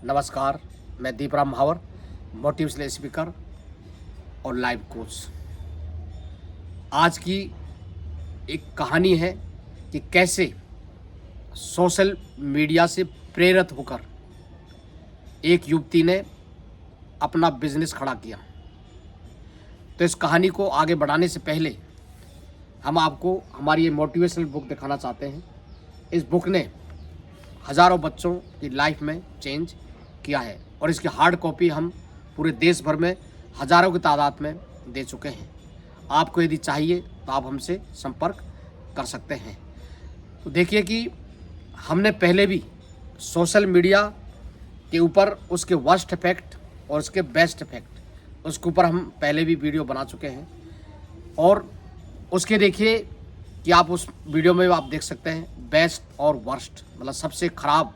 नमस्कार, मैं दीपराम महावर, motivational speaker और लाइफ कोच। आज की एक कहानी है कि कैसे सोशल मीडिया से प्रेरित होकर एक युवती ने अपना बिजनेस खड़ा किया। तो इस कहानी को आगे बढ़ाने से पहले हम आपको हमारी ये मोटिवेशनल बुक दिखाना चाहते हैं। इस बुक ने हज़ारों बच्चों की लाइफ में चेंज किया है और इसकी हार्ड कॉपी हम पूरे देश भर में हज़ारों की तादाद में दे चुके हैं। आपको यदि चाहिए तो आप हमसे संपर्क कर सकते हैं। तो देखिए कि हमने पहले भी सोशल मीडिया के ऊपर उसके वर्स्ट इफेक्ट और उसके बेस्ट इफेक्ट उसके ऊपर हम पहले भी वीडियो बना चुके हैं और उसके देखिए कि आप उस वीडियो में आप देख सकते हैं बेस्ट और वर्स्ट, मतलब सबसे ख़राब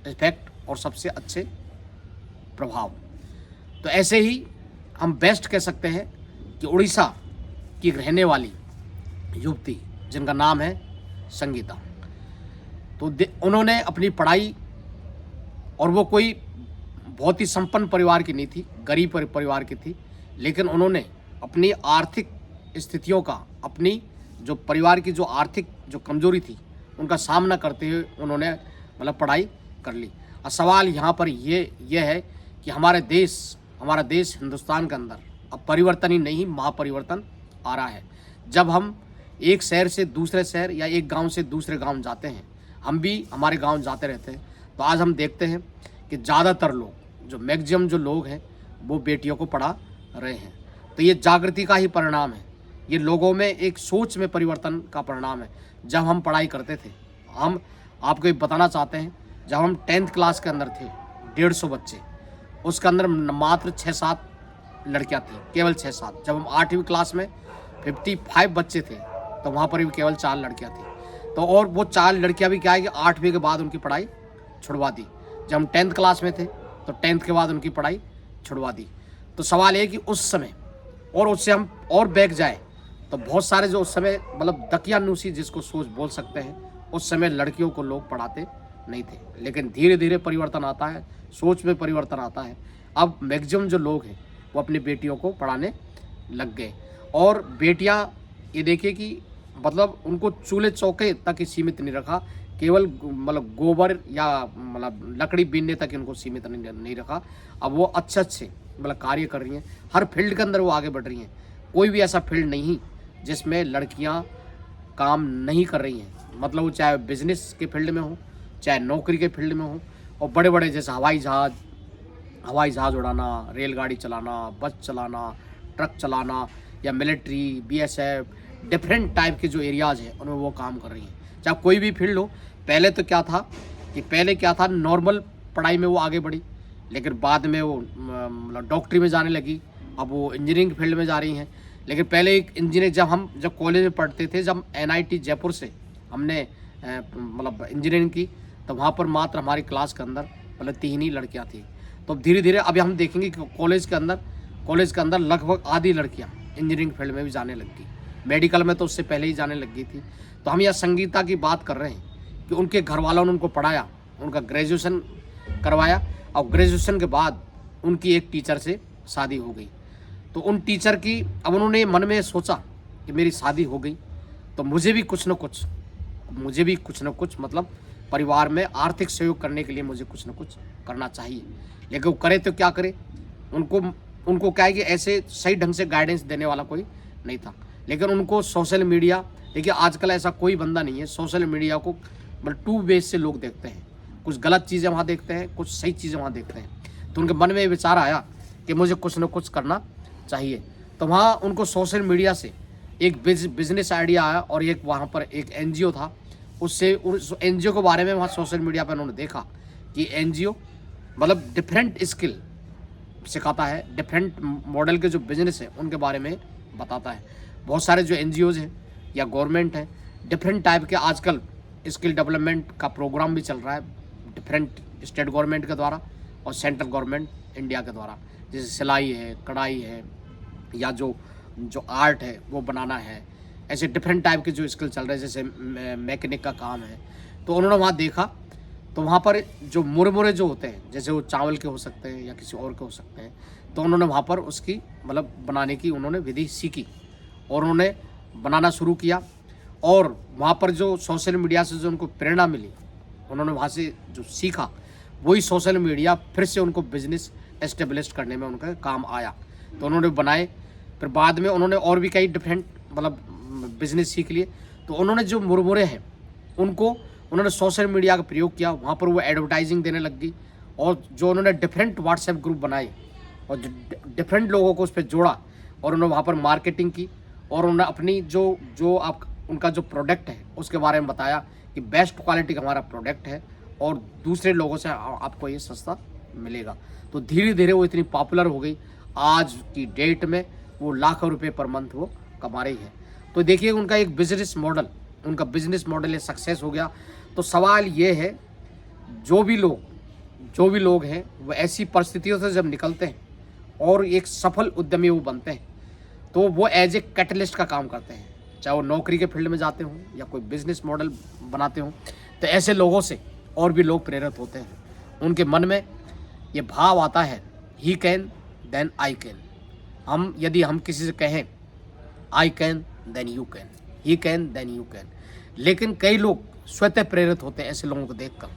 इफेक्ट और सबसे अच्छे प्रभाव। तो ऐसे ही हम बेस्ट कह सकते हैं कि उड़ीसा की रहने वाली युवती जिनका नाम है संगीता। तो उन्होंने अपनी पढ़ाई, और वो कोई बहुत ही संपन्न परिवार की नहीं थी, गरीब परिवार की थी, लेकिन उन्होंने अपनी आर्थिक स्थितियों का, अपनी जो परिवार की जो आर्थिक जो कमजोरी थी उनका सामना करते हुए उन्होंने मतलब पढ़ाई कर ली। और सवाल यहाँ पर ये है कि हमारा देश हिंदुस्तान के अंदर अब परिवर्तन ही नहीं, महापरिवर्तन आ रहा है। जब हम एक शहर से दूसरे शहर या एक गांव से दूसरे गांव जाते हैं, हम भी हमारे गांव जाते रहते हैं, तो आज हम देखते हैं कि ज़्यादातर लोग, जो मैक्सिमम जो लोग हैं, वो बेटियों को पढ़ा रहे हैं। तो ये जागृति का ही परिणाम है, ये लोगों में एक सोच में परिवर्तन का परिणाम है। जब हम पढ़ाई करते थे, हम आपको ये बताना चाहते हैं, जब हम 10th क्लास के अंदर थे, 150 बच्चे, उसके अंदर मात्र 6-7 लड़कियां थी, केवल 6-7। जब हम 8वीं क्लास में 55 बच्चे थे, तो वहाँ पर भी केवल 4 लड़कियां थी। तो और वो 4 लड़कियां भी क्या है कि 8वीं के बाद उनकी पढ़ाई छुड़वा दी। जब हम 10th क्लास में थे तो 10th के बाद उनकी पढ़ाई छुड़वा दी। तो सवाल ये कि उस समय, और उससे हम और बैक जाए तो बहुत सारे जो उस समय मतलब दकियानूसी जिसको सोच बोल सकते हैं, उस समय लड़कियों को लोग पढ़ाते नहीं थे। लेकिन धीरे धीरे परिवर्तन आता है, सोच में परिवर्तन आता है। अब मैक्सिमम जो लोग हैं वो अपनी बेटियों को पढ़ाने लग गए। और बेटियां, ये देखिए कि मतलब उनको चूल्हे चौके तक ही सीमित नहीं रखा, केवल मतलब गोबर या मतलब लकड़ी बीनने तक इनको सीमित नहीं रखा। अब वो अच्छे मतलब कार्य कर रही हैं, हर फील्ड के अंदर वो आगे बढ़ रही हैं। कोई भी ऐसा फील्ड नहीं जिसमें लड़कियां काम नहीं कर रही हैं, मतलब वो चाहे बिजनेस के फील्ड में हो, चाहे नौकरी के फील्ड में हो, और बड़े बड़े जैसे हवाई जहाज़ उड़ाना, रेलगाड़ी चलाना, बस चलाना, ट्रक चलाना, या मिलिट्री, BSF, डिफरेंट टाइप के जो एरियाज़ हैं उनमें वो काम कर रही हैं। चाहे कोई भी फील्ड हो। पहले क्या था, नॉर्मल पढ़ाई में वो आगे बढ़ी, लेकिन बाद में वो मतलब डॉक्टरी में जाने लगी, अब वो इंजीनियरिंग फील्ड में जा रही हैं। लेकिन पहले एक इंजीनियर, जब कॉलेज में पढ़ते थे, जब NIT जयपुर से हमने मतलब इंजीनियरिंग की, तो वहाँ पर मात्र हमारी क्लास के अंदर मतलब 3 ही लड़कियाँ थी। तो धीरे धीरे अभी हम देखेंगे कि कॉलेज के अंदर लगभग आधी लड़कियाँ इंजीनियरिंग फील्ड में भी जाने लग गई। मेडिकल में तो उससे पहले ही जाने लग गई थी। तो हम यहाँ संगीता की बात कर रहे हैं कि उनके घर वालों ने उनको पढ़ाया, उनका ग्रेजुएशन करवाया, और ग्रेजुएशन के बाद उनकी एक टीचर से शादी हो गई। तो उन टीचर की, अब उन्होंने मन में सोचा कि मेरी शादी हो गई तो मुझे भी कुछ न कुछ मतलब परिवार में आर्थिक सहयोग करने के लिए मुझे कुछ न कुछ करना चाहिए। लेकिन वो करे तो क्या करे, उनको क्या है कि ऐसे सही ढंग से गाइडेंस देने वाला कोई नहीं था। लेकिन उनको सोशल मीडिया, देखिए आजकल ऐसा कोई बंदा नहीं है, सोशल मीडिया को मतलब 2 वे से लोग देखते हैं। कुछ गलत चीज़ें वहाँ देखते हैं, कुछ सही चीज़ें वहाँ देखते हैं। तो उनके मन में विचार आया कि मुझे कुछ न कुछ करना चाहिए। तो वहाँ उनको सोशल मीडिया से एक बिजनेस आइडिया आया, और एक वहाँ पर एक NGO था, उससे उस NGO के बारे में वहाँ सोशल मीडिया पर उन्होंने देखा कि NGO मतलब डिफरेंट स्किल सिखाता है, डिफरेंट मॉडल के जो बिजनेस है उनके बारे में बताता है। बहुत सारे जो NGOs हैं या गवर्नमेंट हैं, डिफरेंट टाइप के आजकल स्किल डेवलपमेंट का प्रोग्राम भी चल रहा है, डिफरेंट स्टेट गवर्नमेंट के द्वारा और सेंट्रल गवर्नमेंट इंडिया के द्वारा। जैसे सिलाई है, कढ़ाई है, या जो आर्ट है वो बनाना है, ऐसे डिफरेंट टाइप के जो स्किल चल रहे हैं, जैसे मैकेनिक का काम है। तो उन्होंने वहाँ देखा, तो वहाँ पर जो मुरमुरे जो होते हैं, जैसे वो चावल के हो सकते हैं या किसी और के हो सकते हैं, तो उन्होंने वहाँ पर उसकी मतलब बनाने की उन्होंने विधि सीखी और उन्होंने बनाना शुरू किया। और वहाँ पर जो सोशल मीडिया से जो उनको प्रेरणा मिली, उन्होंने वहाँ से जो सीखा, वही सोशल मीडिया फिर से उनको बिजनेस एस्टेब्लिश करने में उनका काम आया। तो उन्होंने बनाए, फिर बाद में उन्होंने और भी कई डिफरेंट मतलब बिजनेस सीख लिए। तो उन्होंने जो मुरमुरे हैं उनको उन्होंने सोशल मीडिया का प्रयोग किया, वहाँ पर वो एडवर्टाइजिंग देने लग गई। और जो उन्होंने डिफरेंट व्हाट्सएप ग्रुप बनाए और डिफरेंट लोगों को उस पर जोड़ा और उन्होंने वहाँ पर मार्केटिंग की और उन्होंने अपनी जो आप उनका जो प्रोडक्ट है उसके बारे में बताया कि बेस्ट क्वालिटी का हमारा प्रोडक्ट है और दूसरे लोगों से आपको ये सस्ता मिलेगा। तो धीरे धीरे वो इतनी पॉपुलर हो गई, आज की डेट में वो लाखों रुपए पर मंथ वो कमा रही है। तो देखिए उनका एक बिजनेस मॉडल ये सक्सेस हो गया। तो सवाल ये है, जो भी लोग हैं वो ऐसी परिस्थितियों से जब निकलते हैं और एक सफल उद्यमी वो बनते हैं, तो वो एज ए कैटलिस्ट का काम करते हैं, चाहे वो नौकरी के फील्ड में जाते हों या कोई बिजनेस मॉडल बनाते हों। तो ऐसे लोगों से और भी लोग प्रेरित होते हैं, उनके मन में ये भाव आता है, he can then I can. यदि हम किसी से कहें I can then you can, he can then you can, लेकिन कई लोग स्वतः प्रेरित होते हैं ऐसे लोगों को देखकर।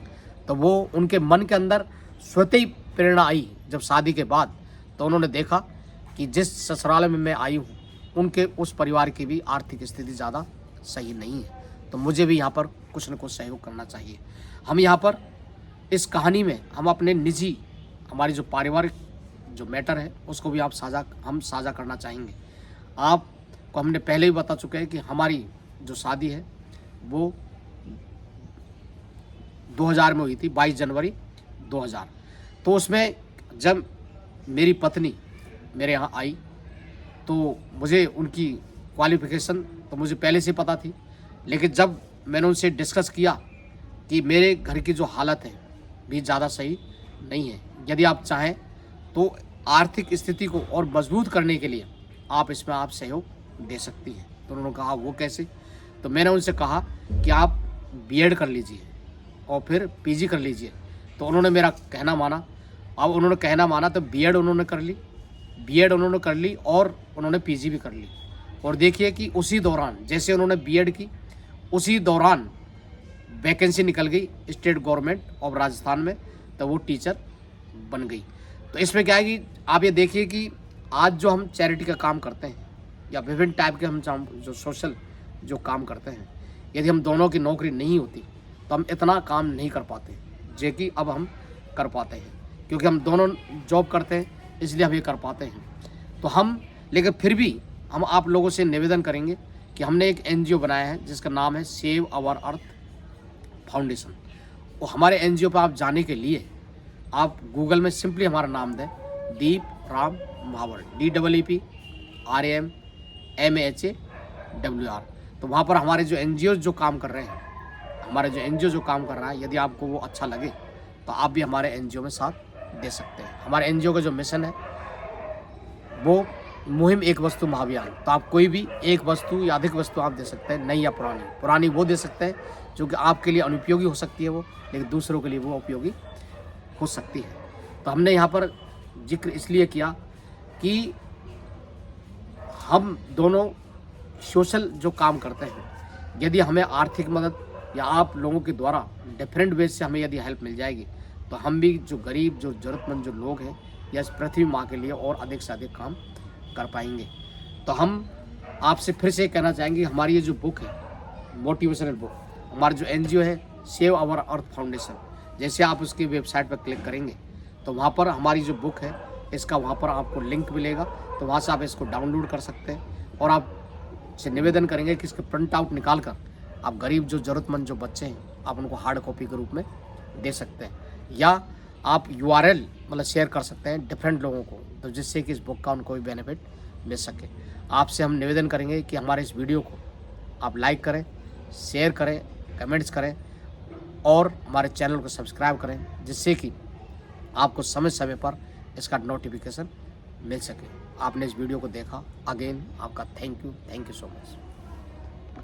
तो वो उनके मन के अंदर स्वतः ही प्रेरणा आई जब शादी के बाद। तो उन्होंने देखा कि जिस ससुराल में मैं आई हूँ उनके उस परिवार की भी आर्थिक स्थिति ज़्यादा सही नहीं है, तो मुझे भी यहाँ पर कुछ न कुछ सहयोग करना चाहिए। हम यहाँ पर इस कहानी में हम अपने निजी हमारी जो पारिवारिक जो मैटर है उसको भी हम साझा करना चाहेंगे। आपको हमने पहले ही बता चुके हैं कि हमारी जो शादी है वो 2000 में हुई थी, 22 जनवरी 2000। तो उसमें जब मेरी पत्नी मेरे यहाँ आई तो मुझे उनकी क्वालिफ़िकेशन तो मुझे पहले से पता थी, लेकिन जब मैंने उनसे डिस्कस किया कि मेरे घर की जो हालत है भी ज़्यादा सही नहीं है, यदि आप चाहें तो आर्थिक स्थिति को और मजबूत करने के लिए आप इसमें आप सहयोग दे सकती हैं। तो उन्होंने कहा वो कैसे? तो मैंने उनसे कहा कि आप बीएड कर लीजिए और फिर पीजी कर लीजिए। तो उन्होंने मेरा कहना माना। अब उन्होंने कहना माना तो बीएड उन्होंने कर ली और उन्होंने पीजी भी कर ली। और देखिए कि उसी दौरान जैसे उन्होंने बीएड की, उसी दौरान वैकेंसी निकल गई स्टेट गवर्नमेंट ऑफ राजस्थान में, तो वो टीचर बन गई। तो इसमें क्या है कि आप ये देखिए कि आज जो हम चैरिटी का काम करते हैं या विभिन्न टाइप के हम जो सोशल जो काम करते हैं, यदि हम दोनों की नौकरी नहीं होती तो हम इतना काम नहीं कर पाते जो कि अब हम कर पाते हैं, क्योंकि हम दोनों जॉब करते हैं इसलिए हम ये कर पाते हैं। तो लेकिन फिर भी हम आप लोगों से निवेदन करेंगे कि हमने एक एनजीओ बनाया है जिसका नाम है सेव आवर अर्थ फाउंडेशन। और हमारे एनजीओ पर आप जाने के लिए आप गूगल में सिंपली हमारा नाम दें, दीप राम महावर, DEEPRAMMAHAWR। तो वहाँ पर हमारे जो एनजीओ जो काम कर रहे हैं, यदि आपको वो अच्छा लगे तो आप भी हमारे एनजीओ में साथ दे सकते हैं। हमारे एनजीओ का जो मिशन है वो मुहिम एक वस्तु महाभियान। तो आप कोई भी एक वस्तु या अधिक वस्तु आप दे सकते हैं, नई या पुरानी वो दे सकते हैं जो कि आपके लिए अनुपयोगी हो सकती है वो, लेकिन दूसरों के लिए वो उपयोगी हो सकती है। तो हमने यहाँ पर जिक्र इसलिए किया कि हम दोनों सोशल जो काम करते हैं, यदि हमें आर्थिक मदद या आप लोगों के द्वारा डिफरेंट वेज से हमें यदि हेल्प मिल जाएगी तो हम भी जो गरीब जो ज़रूरतमंद जो लोग हैं या इस पृथ्वी माँ के लिए और अधिक से अधिक काम कर पाएंगे। तो हम आपसे फिर से कहना चाहेंगे, हमारी ये जो बुक है मोटिवेशनल बुक, हमारा जो एनजीओ है सेव आवर अर्थ फाउंडेशन, जैसे आप उसकी वेबसाइट पर क्लिक करेंगे तो वहाँ पर हमारी जो बुक है इसका वहाँ पर आपको लिंक मिलेगा, तो वहाँ से आप इसको डाउनलोड कर सकते हैं। और आप से निवेदन करेंगे कि इसके प्रिंट आउट निकाल कर आप गरीब जो ज़रूरतमंद जो बच्चे हैं आप उनको हार्ड कॉपी के रूप में दे सकते हैं, या आप URL मतलब शेयर कर सकते हैं डिफरेंट लोगों को, तो जिससे कि इस बुक का उनको भी बेनिफिट मिल सके। आपसे हम निवेदन करेंगे कि हमारे इस वीडियो को आप लाइक करें, शेयर करें, कमेंट्स करें और हमारे चैनल को सब्सक्राइब करें, जिससे कि आपको समय समय पर इसका नोटिफिकेशन मिल सके। आपने इस वीडियो को देखा, अगेन आपका थैंक यू सो मच।